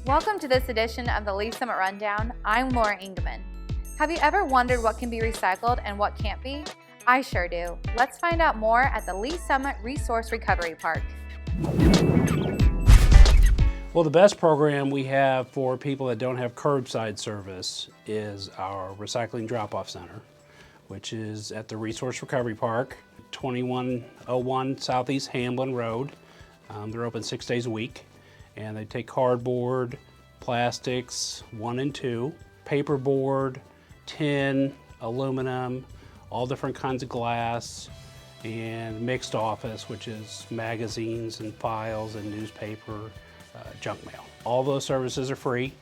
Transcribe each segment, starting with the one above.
Welcome to this edition of the Lee's Summit Rundown. I'm Laura Ingeman. Have you ever wondered what can be recycled and what can't be? I sure do. Let's find out more at the Lee's Summit Resource Recovery Park. Well, the best program we have for people that don't have curbside service is our recycling drop-off center, which is at the Resource Recovery Park, 2101 Southeast Hamlin Road. They're open 6 days a week, and they take cardboard, plastics 1 and 2, paperboard, tin, aluminum, all different kinds of glass, and mixed office, which is magazines and files and newspaper, junk mail. All those services are free,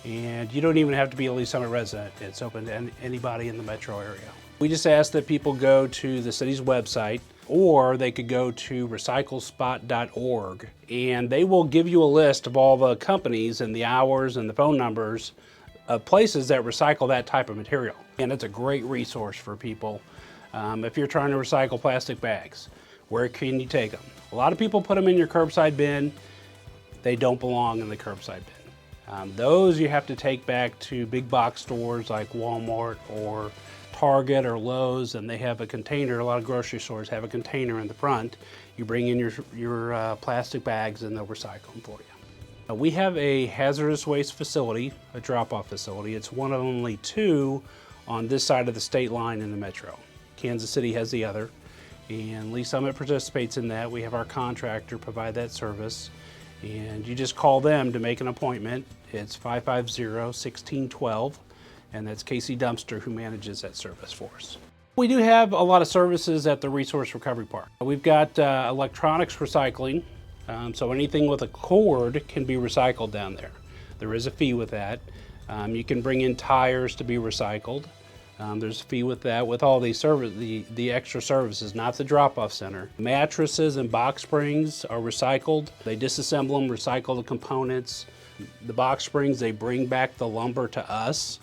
and you don't even have to be a Lee's Summit resident. It's open to anybody in the metro area. We just ask that people go to the city's website, or they could go to recyclespot.org, and they will give you a list of all the companies and the hours and the phone numbers of places that recycle that type of material. And it's a great resource for people. If you're trying to recycle plastic bags, where can you take them? A lot of people put them in your curbside bin. They don't belong in the curbside bin. Those you have to take back to big box stores like Walmart or Target or Lowe's, and they have a container. A lot of grocery stores have a container in the front. You bring in your plastic bags and they'll recycle them for you. We have a hazardous waste facility, a drop-off facility. It's one of only 2 on this side of the state line in the metro. Kansas City has the other, and Lee's Summit participates in that. We have our contractor provide that service, and you just call them to make an appointment. It's 550-1612. And that's Casey Dumpster, who manages that service for us. We do have a lot of services at the Resource Recovery Park. We've got electronics recycling, so anything with a cord can be recycled down there. There is a fee with that. You can bring in tires to be recycled. There's a fee with that, with all these the extra services, not the drop-off center. Mattresses and box springs are recycled. They disassemble them, recycle the components. The box springs, they bring back the lumber to us,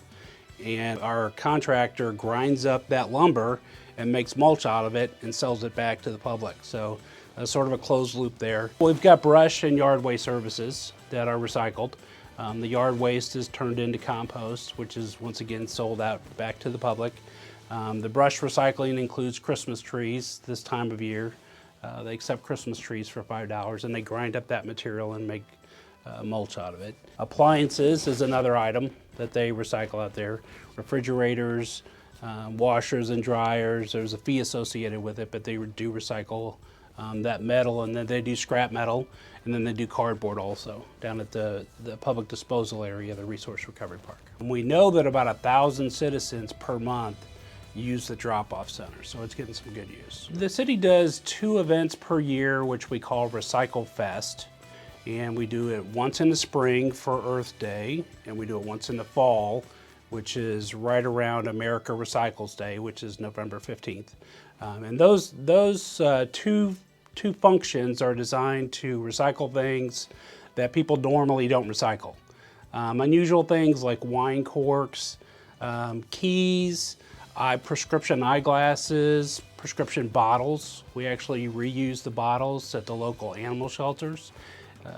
and our contractor grinds up that lumber and makes mulch out of it and sells it back to the public. So sort of a closed loop there. We've got brush and yard waste services that are recycled. The yard waste is turned into compost, which is once again sold out back to the public. The brush recycling includes Christmas trees this time of year. They accept Christmas trees for $5, and they grind up that material and make mulch out of it. Appliances is another item that they recycle out there. Refrigerators, washers and dryers, there's a fee associated with it, but they do recycle that metal, and then they do scrap metal, and then they do cardboard also down at the public disposal area, the Resource Recovery Park. And we know that about 1,000 citizens per month use the drop-off center, so it's getting some good use. The city does 2 events per year, which we call Recycle Fest. And we do it once in the spring for Earth Day, and we do it once in the fall, which is right around America Recycles Day, which is November 15th. And those two functions are designed to recycle things that people normally don't recycle. Unusual things like wine corks, keys, prescription eyeglasses, prescription bottles. We actually reuse the bottles at the local animal shelters.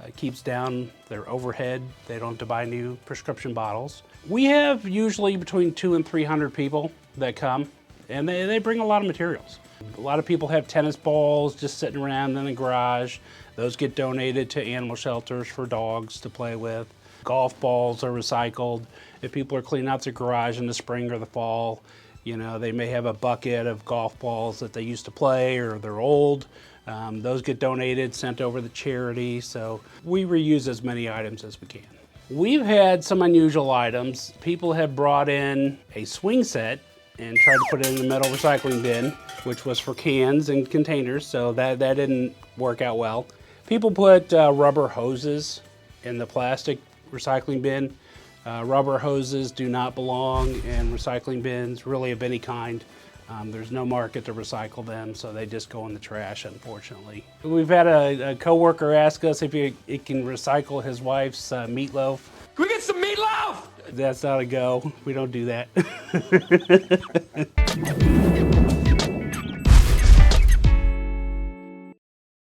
It keeps down their overhead. They don't have to buy new prescription bottles. We have usually between 200 and 300 people that come, and they bring a lot of materials. A lot of people have tennis balls just sitting around in the garage. Those get donated to animal shelters for dogs to play with. Golf balls are recycled. If people are cleaning out their garage in the spring or the fall, you know, they may have a bucket of golf balls that they used to play, or they're old. Those get donated, sent over to charity, so we reuse as many items as we can. We've had some unusual items. People have brought in a swing set and tried to put it in the metal recycling bin, which was for cans and containers, so that didn't work out well. People put rubber hoses in the plastic recycling bin. Rubber hoses do not belong in recycling bins, really of any kind. There's no market to recycle them, so they just go in the trash, unfortunately. We've had a coworker ask us if he can recycle his wife's meatloaf. Can we get some meatloaf? That's not a go. We don't do that.